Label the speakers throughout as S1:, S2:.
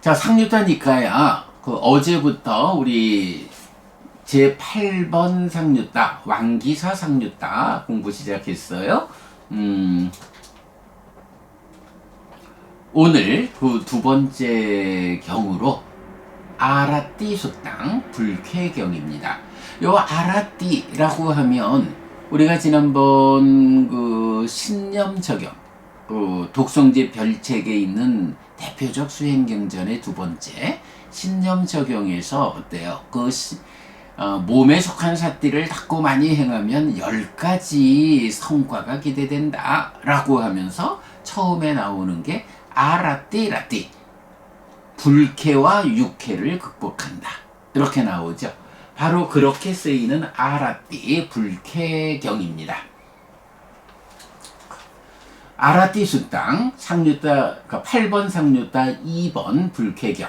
S1: 자, 상류따니까야 어제부터 우리 제8번 상류따 왕기사 상류따 공부 시작했어요. 오늘 그 두 번째 경으로 아라띠 수땅 불쾌경입니다. 요 아라띠라고 하면 우리가 지난번 그 신념 적용 그 독성제 별책에 있는 대표적 수행경전의 두 번째 신념 적용에서 어때요? 몸에 속한 사띠를 닦고 많이 행하면 10가지 성과가 기대된다 라고 하면서 처음에 나오는 게 아라띠라띠, 불쾌와 육쾌를 극복한다, 이렇게 나오죠. 바로 그렇게 쓰이는 아라띠 불쾌경입니다. 아라띠 수땅 상류따 8번 상류따 2번 불쾌경.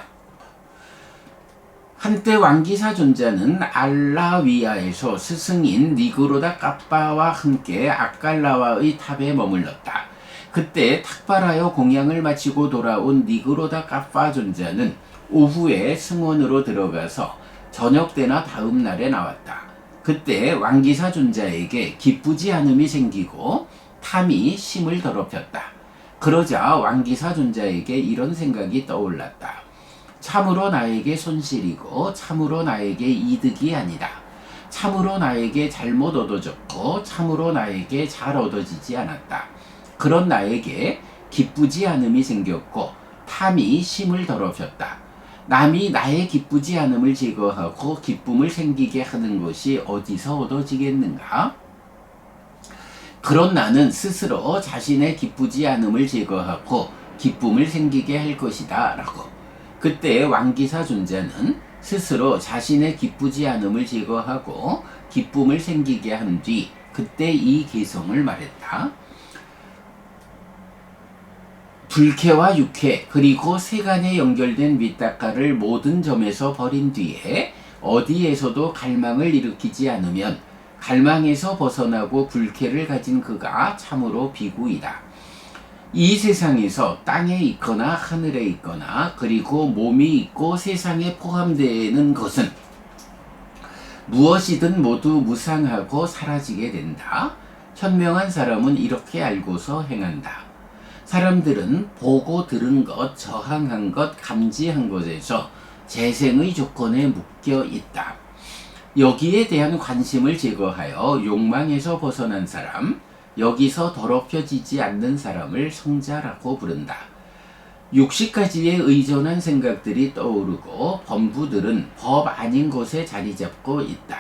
S1: 한때 왕기사 존자는 알라위아에서 스승인 니그로다 까빠와 함께 아칼라와의 탑에 머물렀다. 그때 탁발하여 공양을 마치고 돌아온 니그로다 까빠 존자는 오후에 승원으로 들어가서 저녁 때나 다음 날에 나왔다. 그때 왕기사 존자에게 기쁘지 않음이 생기고 탐이 심을 더럽혔다. 그러자 왕기사 존자에게 이런 생각이 떠올랐다. 참으로 나에게 손실이고 참으로 나에게 이득이 아니다. 참으로 나에게 잘못 얻어졌고 참으로 나에게 잘 얻어지지 않았다. 그런 나에게 기쁘지 않음이 생겼고 탐이 심을 더럽혔다. 남이 나의 기쁘지 않음을 제거하고 기쁨을 생기게 하는 것이 어디서 얻어지겠는가? 그런 나는 스스로 자신의 기쁘지 않음을 제거하고 기쁨을 생기게 할 것이다 라고. 그때 왕기사 존자는 스스로 자신의 기쁘지 않음을 제거하고 기쁨을 생기게 한 뒤 그때 이 개성을 말했다. 불쾌와 육쾌 그리고 세간에 연결된 밑닦아를 모든 점에서 버린 뒤에 어디에서도 갈망을 일으키지 않으면 갈망에서 벗어나고 불쾌를 가진 그가 참으로 비구이다. 이 세상에서 땅에 있거나 하늘에 있거나 그리고 몸이 있고 세상에 포함되는 것은 무엇이든 모두 무상하고 사라지게 된다. 현명한 사람은 이렇게 알고서 행한다. 사람들은 보고 들은 것, 저항한 것, 감지한 것에서 재생의 조건에 묶여 있다. 여기에 대한 관심을 제거하여 욕망에서 벗어난 사람, 여기서 더럽혀지지 않는 사람을 성자라고 부른다. 60가지의 의존한 생각들이 떠오르고 범부들은 법 아닌 것에 자리 잡고 있다.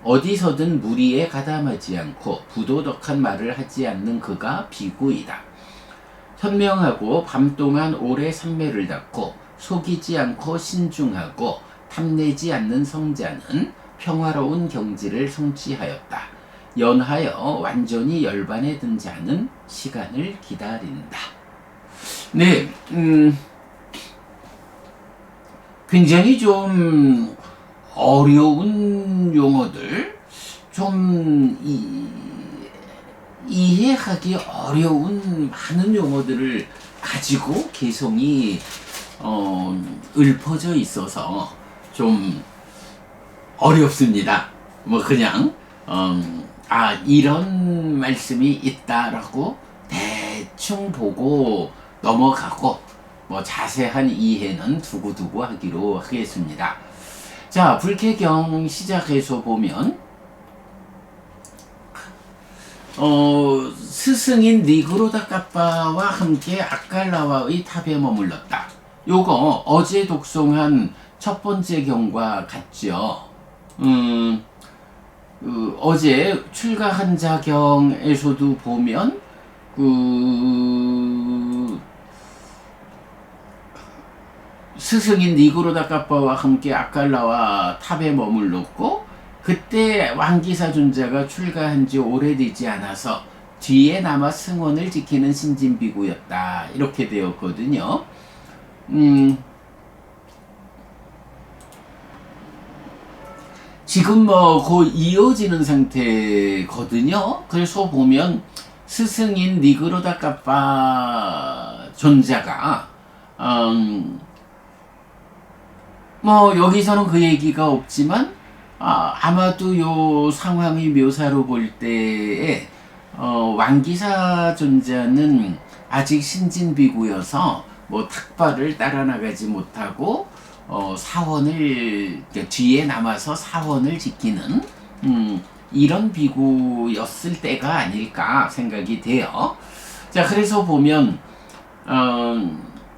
S1: 어디서든 무리에 가담하지 않고 부도덕한 말을 하지 않는 그가 비구이다. 현명하고 밤동안 오래 삼매를 닦고 속이지 않고 신중하고 탐내지 않는 성자는 평화로운 경지를 성취하였다. 연하여 완전히 열반에 든 자는 시간을 기다린다. 네, 굉장히 좀 어려운 용어들, 좀 이해하기 어려운 많은 용어들을 가지고 개성이 읊어져 있어서 좀 어렵습니다. 뭐 그냥 이런 말씀이 있다라고 대충 보고 넘어가고 뭐 자세한 이해는 두고두고 하기로 하겠습니다. 자, 불쾌경 시작해서 보면 스승인 니그로다 까빠와 함께 아칼라와의 탑에 머물렀다. 요거 어제 독송한 첫 번째 경과 같죠. 어제 출가한자경에서도 보면 스승인 니그로다 까빠와 함께 아칼라와 탑에 머물렀고 그때 왕기사 존자가 출가한 지 오래되지 않아서 뒤에 남아 승원을 지키는 신진비구였다, 이렇게 되었거든요. 지금 뭐 곧 이어지는 상태거든요. 그래서 보면 스승인 니그로다 까빠 존자가 뭐 여기서는 그 얘기가 없지만 아마도 요 상황의 묘사로 볼 때에 왕기사 존자는 아직 신진비구여서 뭐 탁발을 따라 나가지 못하고 사원을 뒤에 남아서 사원을 지키는 이런 비구였을 때가 아닐까 생각이 돼요. 자, 그래서 보면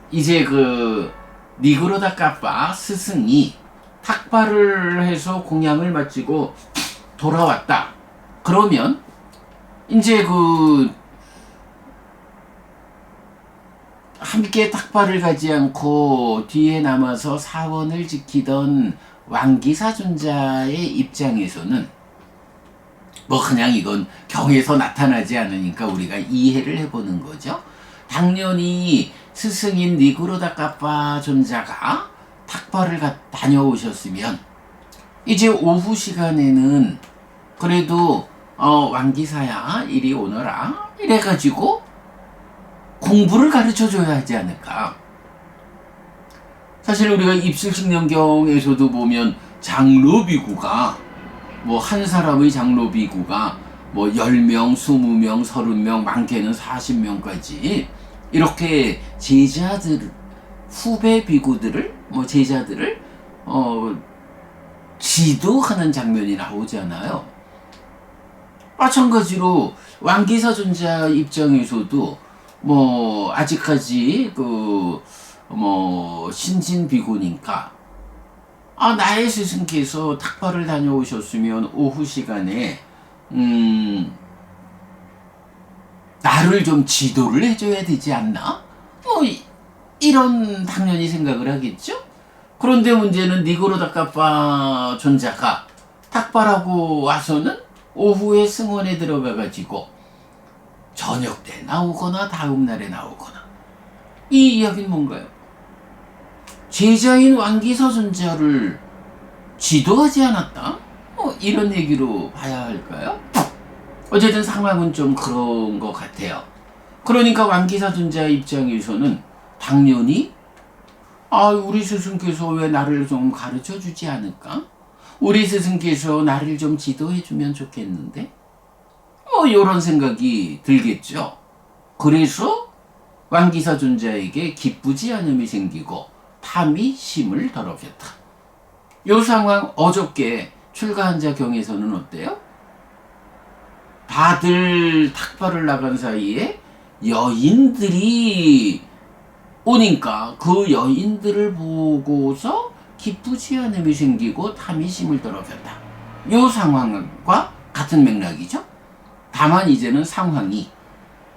S1: 이제 그 니그로다 까빠 스승이 탁발을 해서 공양을 마치고 돌아왔다. 그러면 이제 그 함께 탁발을 가지 않고 뒤에 남아서 사원을 지키던 왕기사 존자의 입장에서는 뭐 그냥 이건 경에서 나타나지 않으니까 우리가 이해를 해보는 거죠. 당연히 스승인 니그로다 까빠 존자가 탁발을 다녀오셨으면 이제 오후 시간에는 그래도 왕기사야 이리 오너라 이래가지고 공부를 가르쳐줘야 하지 않을까. 사실 우리가 입실식령경에서도 보면 장로비구가 뭐 한 사람의 장로비구가 뭐 10명, 20명, 30명, 많게는 40명까지 이렇게 제자들, 후배 비구들을 뭐 제자들을 지도하는 장면이 나오잖아요. 마찬가지로 왕기사 존자 입장에서도 뭐 아직까지 그 뭐 신진 비구니까 나의 스승께서 탁발을 다녀오셨으면 오후 시간에 나를 좀 지도를 해줘야 되지 않나? 뭐 이런 당연히 생각을 하겠죠. 그런데 문제는 니그로다 까빠 존자가 탁발하고 와서는 오후에 승원에 들어가가지고 저녁 때 나오거나 다음 날에 나오거나 이 이야기는 뭔가요? 제자인 왕기사 존자를 지도하지 않았다? 이런 얘기로 봐야 할까요? 어쨌든 상황은 좀 그런 것 같아요. 그러니까 왕기사 존자 입장에서는 당연히 우리 스승께서 왜 나를 좀 가르쳐 주지 않을까? 우리 스승께서 나를 좀 지도해 주면 좋겠는데? 이런 생각이 들겠죠. 그래서 왕기사 존자에게 기쁘지 않음이 생기고 탐이 심을 더럽혔다. 이 상황 어저께 출가한 자 경에서는 어때요? 다들 탁발을 나간 사이에 여인들이 오니까 그 여인들을 보고서 기쁘지 않음이 생기고 탐이 심을 더럽혔다. 이 상황과 같은 맥락이죠. 다만 이제는 상황이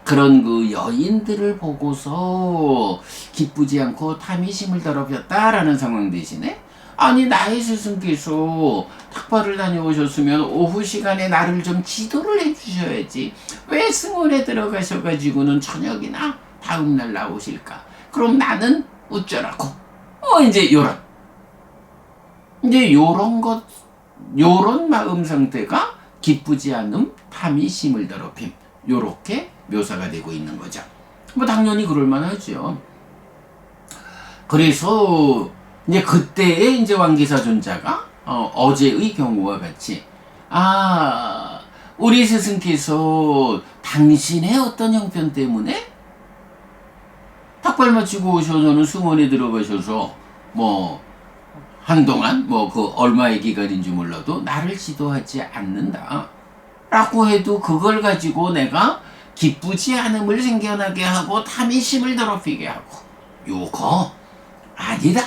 S1: 그런 그 여인들을 보고서 기쁘지 않고 탐이 심을 더럽혔다라는 상황 대신에 아니 나의 스승께서 탁발을 다녀오셨으면 오후 시간에 나를 좀 지도를 해주셔야지 왜 승원에 들어가셔가지고는 저녁이나 다음날 나오실까? 그럼 나는 어쩌라고? 이제 요런 마음 상태가 기쁘지 않음, 탐이 심을 더럽힘 요렇게 묘사가 되고 있는 거죠. 뭐 당연히 그럴 만하죠. 그래서 이제 그때에 이제 왕기사 존자가 어제의 경우와 같이 우리 스승께서 당신의 어떤 형편 때문에 탁발 마치고 오셔서는 승원에 들어가셔서 뭐 한동안 뭐 그 얼마의 기간인지 몰라도 나를 지도하지 않는다 라고 해도 그걸 가지고 내가 기쁘지 않음을 생겨나게 하고 탐이 심을 더럽히게 하고 요거 아니다.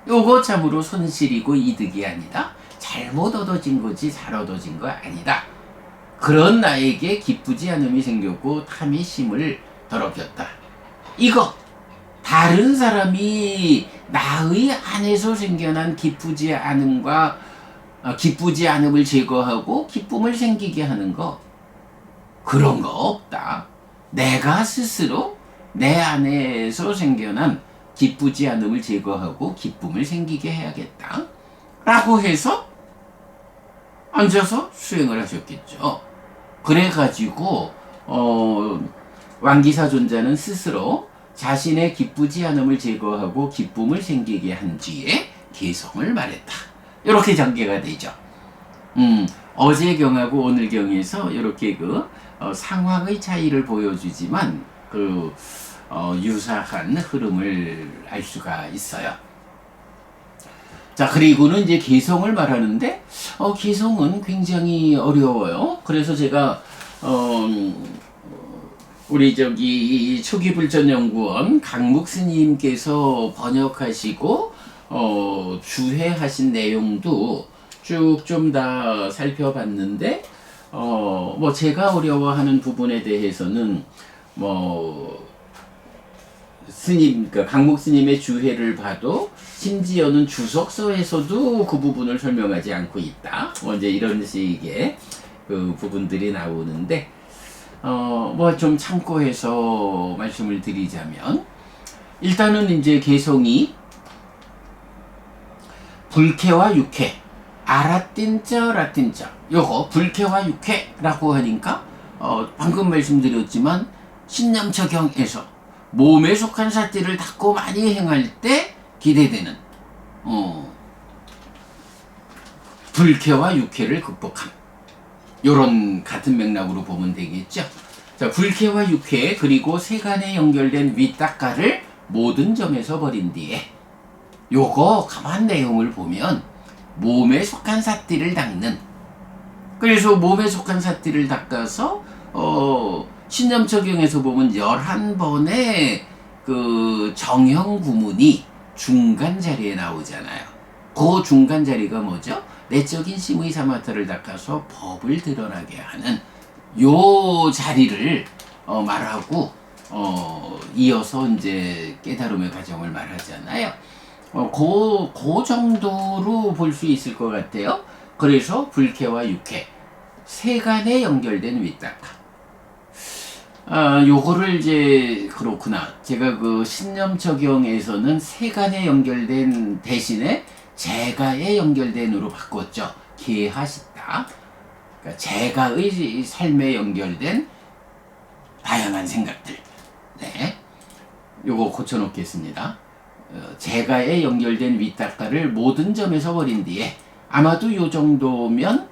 S1: 요거 참으로 손실이고 이득이 아니다. 잘못 얻어진 거지 잘 얻어진 거 아니다. 그런 나에게 기쁘지 않음이 생겼고 탐이 심을 더럽혔다. 이거 다른 사람이 나의 안에서 생겨난 기쁘지 않음을 제거하고 기쁨을 생기게 하는 거 그런 거 없다. 내가 스스로 내 안에서 생겨난 기쁘지 않음을 제거하고 기쁨을 생기게 해야겠다 라고 해서 앉아서 수행을 하셨겠죠. 그래가지고 왕기사 존자는 스스로 자신의 기쁘지 않음을 제거하고 기쁨을 생기게 한 뒤에 개성을 말했다. 이렇게 전개가 되죠. 어제 경하고 오늘 경에서 이렇게 상황의 차이를 보여주지만 유사한 흐름을 알 수가 있어요. 자, 그리고는 이제 개성을 말하는데, 개성은 굉장히 어려워요. 그래서 제가, 우리 초기불전연구원 강묵 스님께서 번역하시고, 주해하신 내용도 쭉 좀 다 살펴봤는데, 뭐 제가 어려워하는 부분에 대해서는, 그러니까 강목 스님의 주해를 봐도 심지어는 주석서에서도 그 부분을 설명하지 않고 있다. 이제 이런 식의 그 부분들이 나오는데, 뭐 좀 참고해서 말씀을 드리자면, 일단은 이제 개성이 불쾌와 육쾌, 아라틴자 라틴자, 요거 불쾌와 육쾌라고 하니까 방금 말씀드렸지만 신념처경에서 몸에 속한 사띠를 닦고 많이 행할 때 기대되는 불쾌와 육쾌를 극복함, 요런 같은 맥락으로 보면 되겠죠. 자, 불쾌와 육쾌 그리고 세간에 연결된 윗닦아를 모든 점에서 버린 뒤에, 요거 가만 내용을 보면 몸에 속한 사띠를 닦는, 그래서 몸에 속한 사띠를 닦아서 신념처경에서 보면 11번의 그 정형 구문이 중간 자리에 나오잖아요. 그 중간 자리가 뭐죠? 내적인 심의 사마타를 닦아서 법을 드러나게 하는 요 자리를 말하고 이어서 이제 깨달음의 과정을 말하잖아요. 그 정도로 볼 수 있을 것 같아요. 그래서 불쾌와 육쾌, 세간에 연결된 윗닦아. 요거를 이제 그렇구나. 제가 그 신념적용에서는 세간에 연결된 대신에 재가에 연결된으로 바꿨죠. 개하시다. 그러니까 재가의 삶에 연결된 다양한 생각들. 네, 요거 고쳐놓겠습니다. 재가에 연결된 윗닦아를 모든 점에서 버린 뒤에, 아마도 요 정도면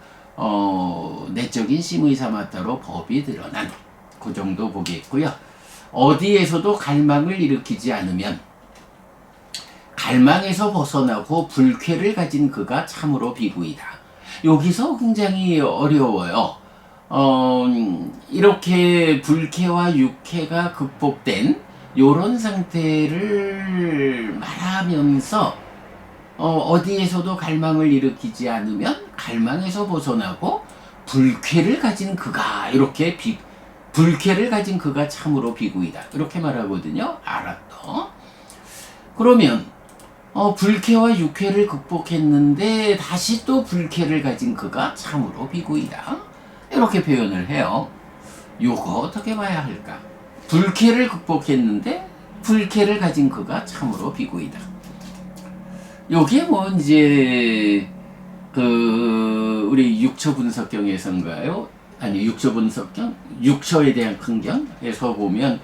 S1: 내적인 심의사마타로 법이 드러난 그 정도 보겠고요. 어디에서도 갈망을 일으키지 않으면 갈망에서 벗어나고 불쾌를 가진 그가 참으로 비구이다. 여기서 굉장히 어려워요. 이렇게 불쾌와 육쾌가 극복된 요런 상태를 말하면서 어디에서도 갈망을 일으키지 않으면 갈망에서 벗어나고 불쾌를 가진 그가 불쾌를 가진 그가 참으로 비구이다. 이렇게 말하거든요. 알았어. 그러면 불쾌와 육쾌를 극복했는데 다시 또 불쾌를 가진 그가 참으로 비구이다. 이렇게 표현을 해요. 요거 어떻게 봐야 할까? 불쾌를 극복했는데 불쾌를 가진 그가 참으로 비구이다. 요게 뭐 이제 우리 육처 분석경에서인가요? 아니, 육처 분석경, 육처에 대한 큰경에서 보면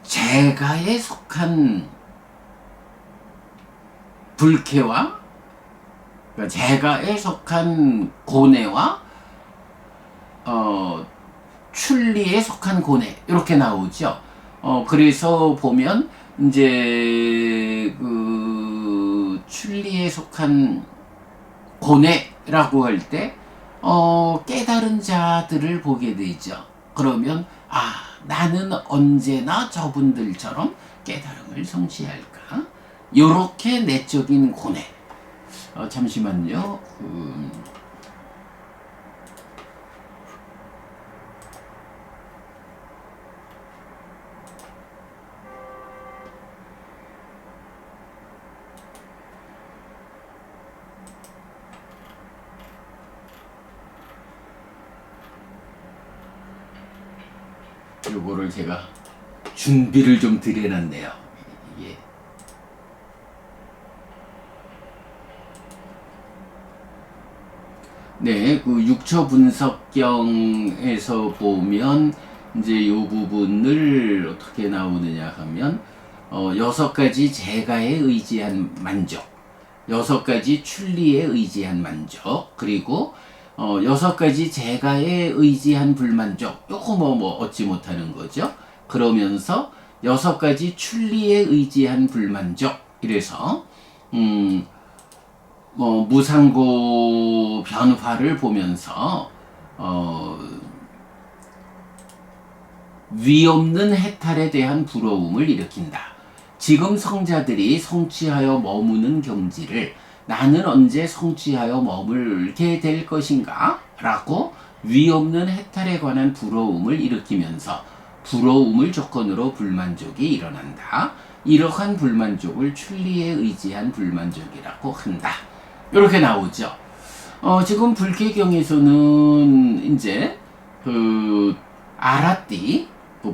S1: 재가에 속한 불쾌와, 그러니까 재가에 속한 고뇌와 출리에 속한 고뇌, 이렇게 나오죠. 그래서 보면 이제 출리에 속한 고뇌라고 할 때 깨달은 자들을 보게 되죠. 그러면 나는 언제나 저분들처럼 깨달음을 성취할까? 요렇게 내적인 고뇌. 잠시만요. 요거를 제가 준비를 좀 드려놨네요. 이게 네, 그 육처 분석경에서 보면 이제 이 부분을 어떻게 나오느냐 하면 6가지 재가에 의지한 만족, 6가지 출리에 의지한 만족, 그리고 6가지 재가에 의지한 불만족. 요거 뭐 얻지 못하는 거죠. 그러면서 6가지 출리에 의지한 불만족. 이래서 무상고 변화를 보면서 위없는 해탈에 대한 부러움을 일으킨다. 지금 성자들이 성취하여 머무는 경지를 나는 언제 성취하여 머물게 될 것인가? 라고 위없는 해탈에 관한 부러움을 일으키면서 부러움을 조건으로 불만족이 일어난다. 이러한 불만족을 출리에 의지한 불만족이라고 한다. 이렇게 나오죠. 지금 불쾌경에서는 이제 아라띠,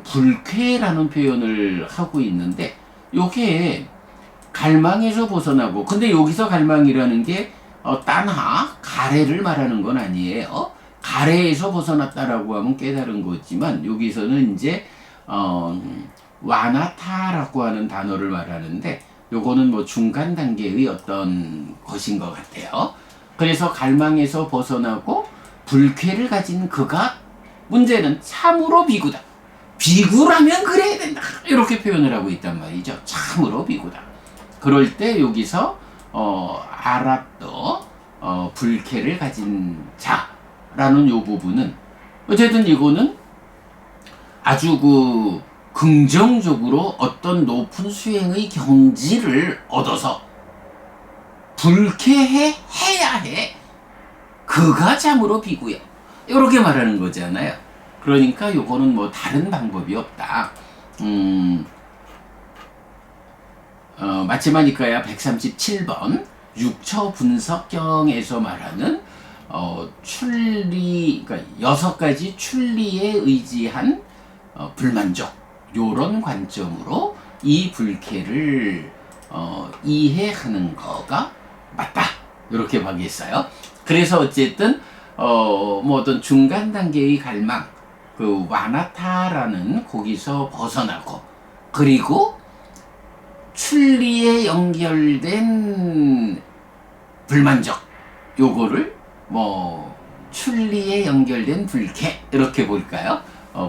S1: 불쾌라는 표현을 하고 있는데 요게 갈망에서 벗어나고, 근데 여기서 갈망이라는 게 딴하, 가래를 말하는 건 아니에요. 가래에서 벗어났다라고 하면 깨달은 거지만 여기서는 이제 와나타라고 하는 단어를 말하는데 요거는 뭐 중간 단계의 어떤 것인 것 같아요. 그래서 갈망에서 벗어나고 불쾌를 가진 그가, 문제는 참으로 비구다. 비구라면 그래야 된다. 이렇게 표현을 하고 있단 말이죠. 참으로 비구다. 그럴 때 여기서 아랍도 불쾌를 가진 자라는 요 부분은 어쨌든 이거는 아주 긍정적으로 어떤 높은 수행의 경지를 얻어서 불쾌해야 해. 그가 참으로 비구야. 이렇게 말하는 거잖아요. 그러니까 요거는 뭐 다른 방법이 없다. 마치마니까야 137번 육처 분석경에서 말하는 출리, 그러니까 6가지 출리에 의지한 불만족, 요런 관점으로 이 불쾌를 이해하는 거가 맞다. 이렇게 봐야겠어요. 그래서 어쨌든 뭐 어떤 중간 단계의 갈망, 그 와나타라는 거기서 벗어나고, 그리고 출리에 연결된 불만족, 요거를 뭐 출리에 연결된 불쾌, 이렇게 볼까요?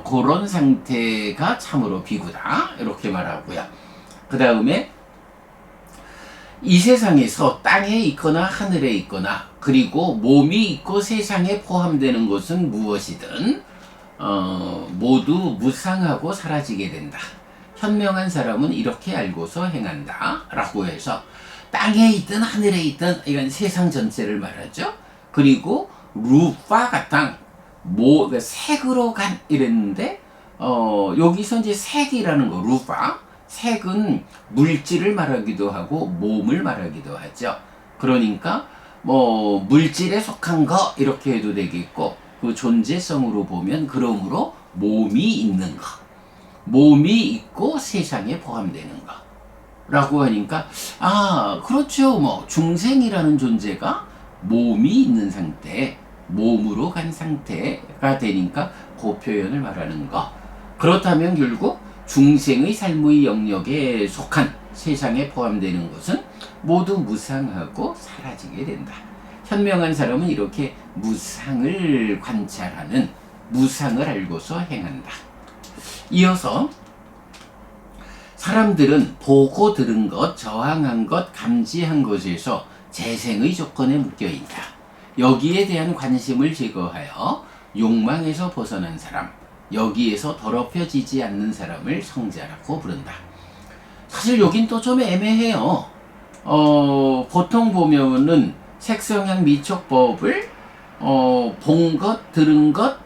S1: 그런 상태가 참으로 비구다, 이렇게 말하고요. 그 다음에 이 세상에서 땅에 있거나 하늘에 있거나 그리고 몸이 있고 세상에 포함되는 것은 무엇이든 모두 무상하고 사라지게 된다. 현명한 사람은 이렇게 알고서 행한다 라고 해서 땅에 있든 하늘에 있든 이건 세상 전체를 말하죠. 그리고 루파 가탕, 색으로 간 이랬는데 여기서 이제 색이라는 거, 루파, 색은 물질을 말하기도 하고 몸을 말하기도 하죠. 그러니까 뭐 물질에 속한 거 이렇게 해도 되겠고, 그 존재성으로 보면 그러므로 몸이 있는 거, 몸이 있고 세상에 포함되는 거 라고 하니까, 그렇죠. 뭐 중생이라는 존재가 몸이 있는 상태, 몸으로 간 상태가 되니까 그 표현을 말하는 거. 그렇다면 결국 중생의 삶의 영역에 속한 세상에 포함되는 것은 모두 무상하고 사라지게 된다. 현명한 사람은 이렇게 무상을 관찰하는, 무상을 알고서 행한다. 이어서 사람들은 보고 들은 것, 저항한 것, 감지한 것에서 재생의 조건에 묶여있다. 여기에 대한 관심을 제거하여 욕망에서 벗어난 사람, 여기에서 더럽혀지지 않는 사람을 성자라고 부른다. 사실 여긴 또 좀 애매해요. 보통 보면은 색성향 미촉법을 본 것, 들은 것,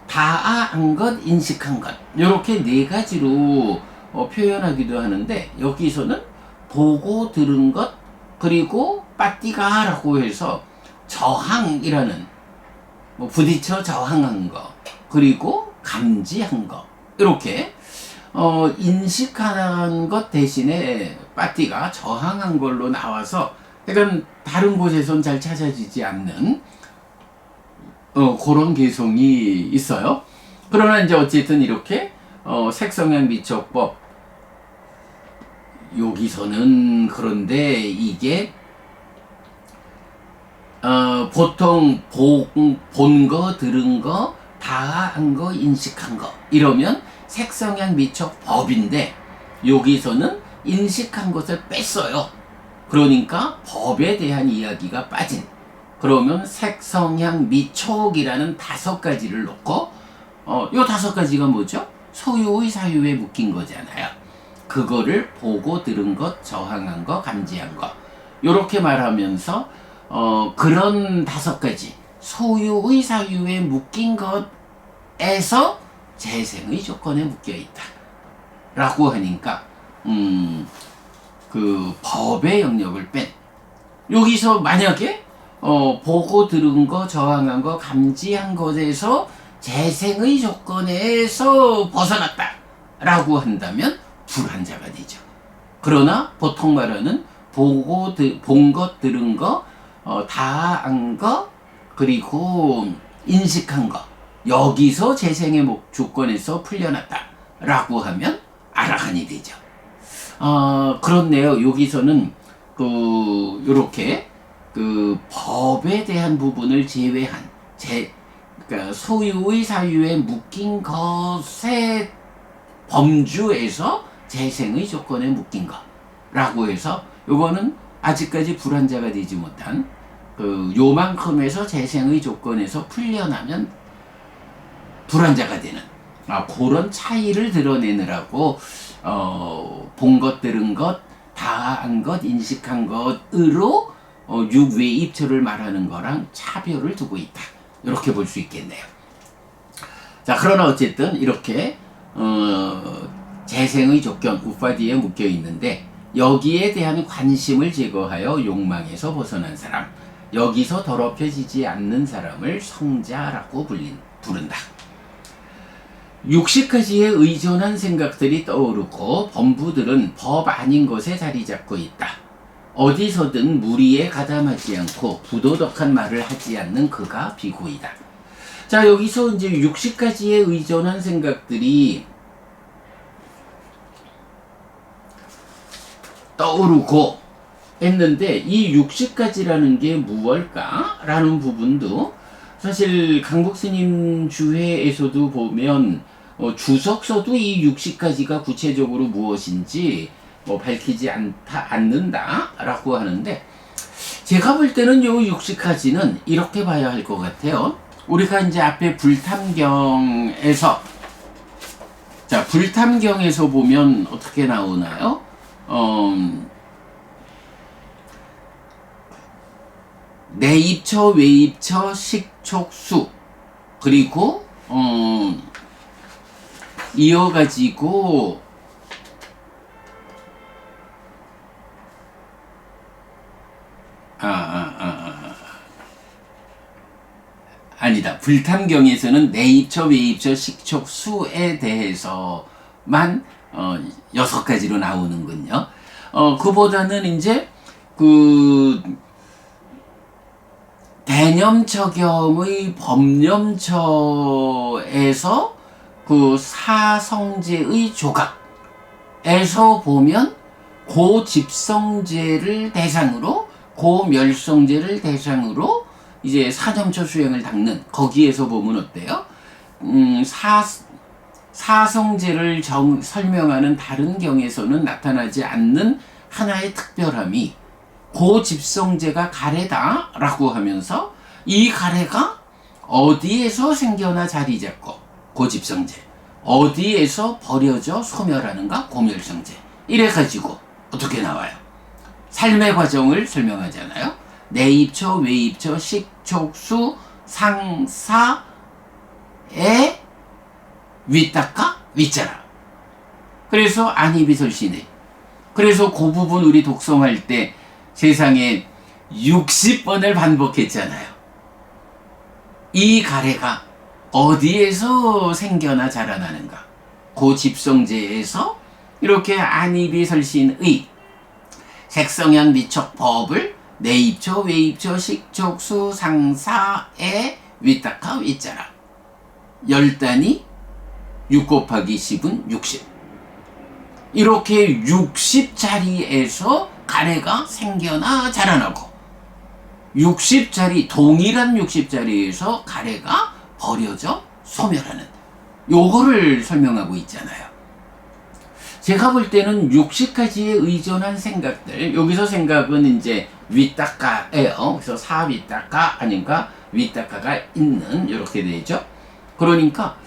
S1: 다한 것, 인식한 것, 이렇게 4가지로 표현하기도 하는데, 여기서는 보고 들은 것, 그리고 빠띠가라고 해서 저항이라는, 부딪혀 저항한 거, 그리고 감지한 거, 이렇게 인식한 것 대신에 빠띠가 저항한 걸로 나와서, 그러니까 다른 곳에선 잘 찾아지지 않는 그런 개성이 있어요. 그러나 이제 어쨌든 이렇게 색성향 미척법 여기서는 그런데 이게 보통 본 거, 들은 거, 다 한 거, 인식한 거 이러면 색성향 미척 법인데 여기서는 인식한 것을 뺐어요. 그러니까 법에 대한 이야기가 빠진. 그러면 색성향 미촉이라는 5가지를 놓고 요 5가지가 뭐죠? 소유의 사유에 묶인 거잖아요. 그거를 보고 들은 것, 저항한 것, 감지한 것 요렇게 말하면서 그런 5가지 소유의 사유에 묶인 것에서 재생의 조건에 묶여 있다 라고 하니까 그 법의 영역을 뺀 여기서 만약에 보고 들은 거, 저항한 거, 감지한 것에서 재생의 조건에서 벗어났다 라고 한다면 불환자가 되죠. 그러나 보통 말하는 본 것, 들은 거, 다 한 거, 그리고 인식한 거 여기서 재생의 조건에서 풀려났다 라고 하면 아라한이 되죠. 그렇네요. 여기서는 요렇게 그 법에 대한 부분을 제외한 그러니까 소유의 사유에 묶인 것의 범주에서 재생의 조건에 묶인 거라고 해서 요거는 아직까지 불환자가 되지 못한 요만큼에서 재생의 조건에서 풀려나면 불환자가 되는 그런 차이를 드러내느라고 본 것, 들은 것, 다 한 것, 인식한 것으로 육외입처를 말하는 거랑 차별을 두고 있다. 이렇게 볼 수 있겠네요. 자, 그러나 어쨌든 이렇게 재생의 조건 우파디에 묶여 있는데 여기에 대한 관심을 제거하여 욕망에서 벗어난 사람, 여기서 더럽혀지지 않는 사람을 성자라고 부른다. 60가지의 의존한 생각들이 떠오르고 범부들은 법 아닌 것에 자리 잡고 있다. 어디서든 무리에 가담하지 않고 부도덕한 말을 하지 않는 그가 비고이다. 자, 여기서 이제 60가지의 의존한 생각들이 떠오르고 했는데 이 60가지라는 게 무엇일까? 라는 부분도 사실 강국스님 주회에서도 보면 주석서도 이 60가지가 구체적으로 무엇인지 밝히지 않는다 라고 하는데 제가 볼 때는 요 60가지는 이렇게 봐야 할 것 같아요. 우리가 이제 앞에 불탐경에서 자, 불탐경에서 보면 어떻게 나오나요? 내입처, 외입처, 식촉수 그리고 이어가지고 아니다. 불탐경에서는 내입처, 외입처, 식촉수에 대해서만 6가지로 나오는군요. 그보다는 이제 대념처경의 법념처에서 사성제의 조각에서 보면 고집성제를 대상으로 고멸성제를 대상으로 이제 사념처 수행을 닦는 거기에서 보면 어때요? 사성제를 설명하는 다른 경에서는 나타나지 않는 하나의 특별함이 고집성제가 가래다 라고 하면서 이 가래가 어디에서 생겨나 자리 잡고 고집성제 어디에서 버려져 소멸하는가 고멸성제 이래가지고 어떻게 나와요? 삶의 과정을 설명하잖아요. 내입처, 외입처, 식촉수, 상사에 윗닦아, 윗자라. 그래서 안이비설신의. 그래서 그 부분 우리 독송할 때 세상에 60번을 반복했잖아요. 이 가래가 어디에서 생겨나 자라나는가? 고집성제에서 이렇게 안이비설신의 색성향 미척 법을 내입처, 외입처, 식촉수, 상사에 윗닦아, 윗자라 10단이 6 곱하기 10은 60. 이렇게 60자리에서 가래가 생겨나 자라나고 60자리, 동일한 60자리에서 가래가 버려져 소멸하는 요거를 설명하고 있잖아요. 제가 볼 때는 60가지에 의존한 생각들, 여기서 생각은 이제 위닦아예요. 그래서 사위닦아 아닌가 위닦아가 있는 이렇게 되죠. 그러니까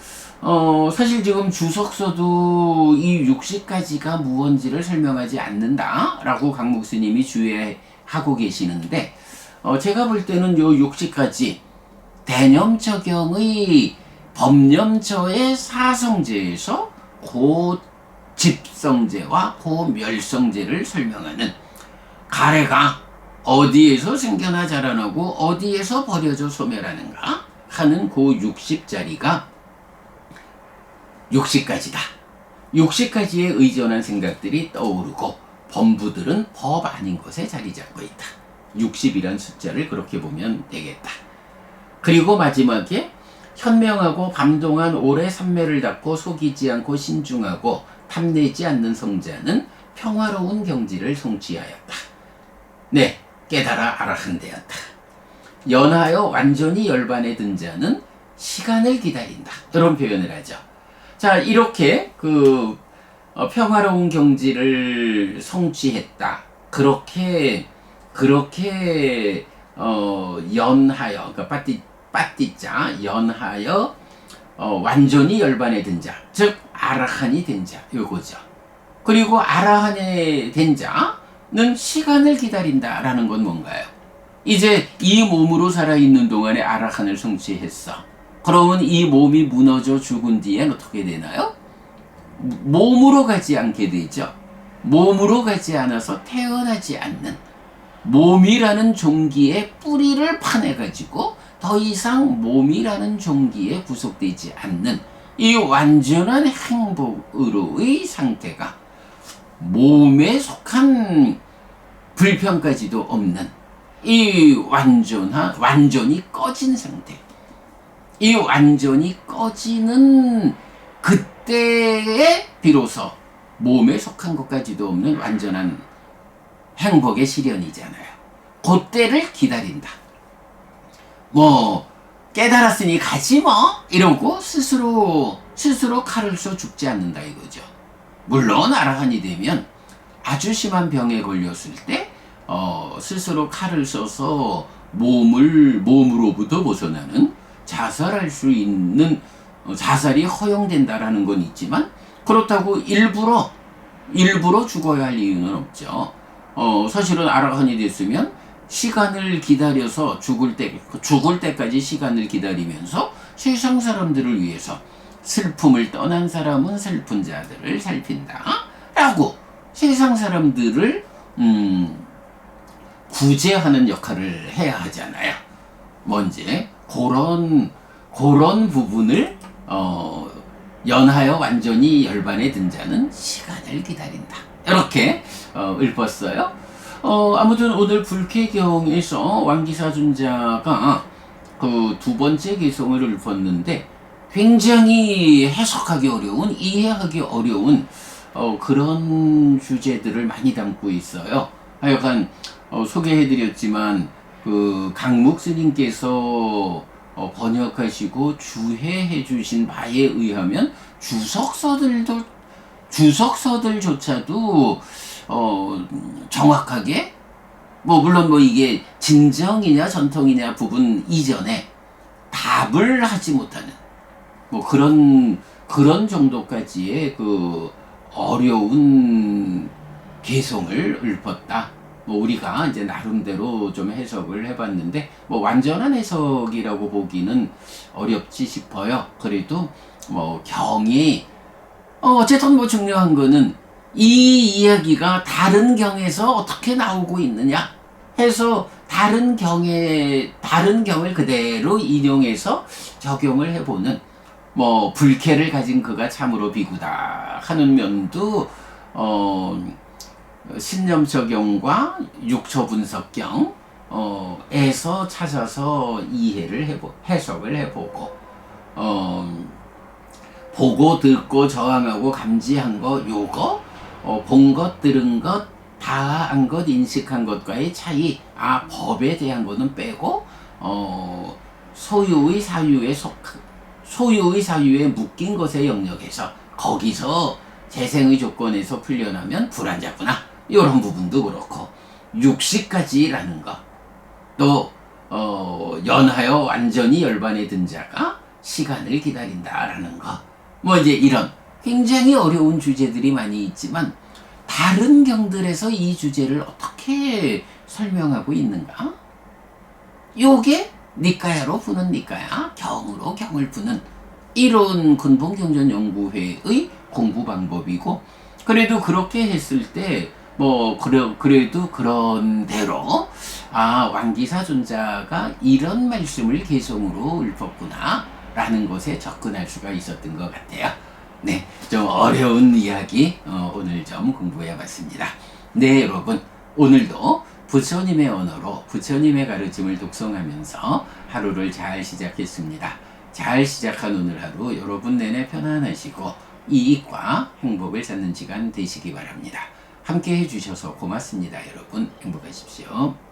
S1: 사실 지금 주석서도 이 60가지가 무언지를 설명하지 않는다라고 강목 스님이 주의하고 계시는데 제가 볼 때는 요 60가지 대념처경의 법념처의 사성제에서 고집성제와 고멸성제를 설명하는 가래가 어디에서 생겨나 자라나고 어디에서 버려져 소멸하는가 하는 그 60자리가 60가지다. 60가지에 의존한 생각들이 떠오르고 범부들은 법 아닌 것에 자리 잡고 있다. 60이란 숫자를 그렇게 보면 되겠다. 그리고 마지막에 현명하고 밤동안 오래 삼매를 닦고 속이지 않고 신중하고 탐내지 않는 성자는 평화로운 경지를 성취하였다. 네, 깨달아 아라한되었다. 연하여 완전히 열반에 든 자는 시간을 기다린다. 이런 표현을 하죠. 자, 이렇게 평화로운 경지를 성취했다. 그렇게 연하여, 그러니까 빠띠자 연하여 완전히 열반에 든 자, 즉 아라한이 된 자, 요거죠. 그리고 아라한이 된 자는 시간을 기다린다라는 건 뭔가요? 이제 이 몸으로 살아있는 동안에 아라한을 성취했어. 그러면 이 몸이 무너져 죽은 뒤엔 어떻게 되나요? 몸으로 가지 않게 되죠. 몸으로 가지 않아서 태어나지 않는 몸이라는 종기의 뿌리를 파내가지고 더 이상 몸이라는 종기에 구속되지 않는 이 완전한 행복으로의 상태가 몸에 속한 불편까지도 없는 이 완전히 꺼진 상태. 이 완전히 꺼지는 그때에 비로소 몸에 속한 것까지도 없는 완전한 행복의 실현이잖아요. 그때를 기다린다. 깨달았으니 가지 이러고 스스로 칼을 써 죽지 않는다 이거죠. 물론 아라한이 되면 아주 심한 병에 걸렸을 때 스스로 칼을 써서 몸으로부터 벗어나는 자살할 수 있는 자살이 허용된다라는 건 있지만 그렇다고 일부러 죽어야 할 이유는 없죠. 사실은 아라한이 됐으면 시간을 기다려서 죽을 때까지 시간을 기다리면서 세상 사람들을 위해서 슬픔을 떠난 사람은 슬픈 자들을 살핀다 라고 세상 사람들을 구제하는 역할을 해야 하잖아요. 뭔지 그런 부분을 연하여 완전히 열반에 든 자는 시간을 기다린다. 이렇게 읊었어요. 아무튼 오늘 불쾌경에서 왕기사준자가 그 두 번째 개성을 읊었는데 굉장히 해석하기 어려운, 이해하기 어려운 그런 주제들을 많이 담고 있어요. 하여간 소개해드렸지만 그 강목 스님께서 번역하시고 주해해 주신 바에 의하면 주석서들조차도 정확하게 물론 이게 진정이냐 전통이냐 부분 이전에 답을 하지 못하는 그런 정도까지의 그 어려운 개성을 읊었다. 우리가 이제 나름대로 좀 해석을 해봤는데 완전한 해석이라고 보기는 어렵지 싶어요. 그래도 경이 어쨌든 중요한 거는 이 이야기가 다른 경에서 어떻게 나오고 있느냐 해서 다른 경을 그대로 인용해서 적용을 해보는 불쾌를 가진 그가 참으로 비구다 하는 면도 신념적용과 육초분석경 에서 찾아서 해석을 해보고 보고 듣고 저항하고 감지한 거 요거 본 것 들은 것 다 한 것 인식한 것과의 차이. 법에 대한 거는 빼고 소유의 사유에 묶인 것의 영역에서 거기서 재생의 조건에서 풀려나면 불안자구나. 이런 부분도 그렇고 육식까지라는 거. 또 연하여 완전히 열반에 든 자가 시간을 기다린다라는 거. 뭐 이제 이런 굉장히 어려운 주제들이 많이 있지만 다른 경들에서 이 주제를 어떻게 설명하고 있는가? 요게 니까야로 푸는 니까야, 경으로 경을 푸는 이론 근본경전연구회의 공부 방법이고, 그래도 그렇게 했을 때 뭐 그래도 그런 대로 왕기사존자가 이런 말씀을 개성으로 읊었구나 라는 것에 접근할 수가 있었던 것 같아요. 네, 좀 어려운 이야기 오늘 좀 공부해 봤습니다. 네, 여러분, 오늘도 부처님의 언어로 부처님의 가르침을 독송하면서 하루를 잘 시작했습니다. 잘 시작한 오늘 하루 여러분 내내 편안하시고 이익과 행복을 찾는 시간 되시기 바랍니다. 함께 해주셔서 고맙습니다. 여러분 행복하십시오.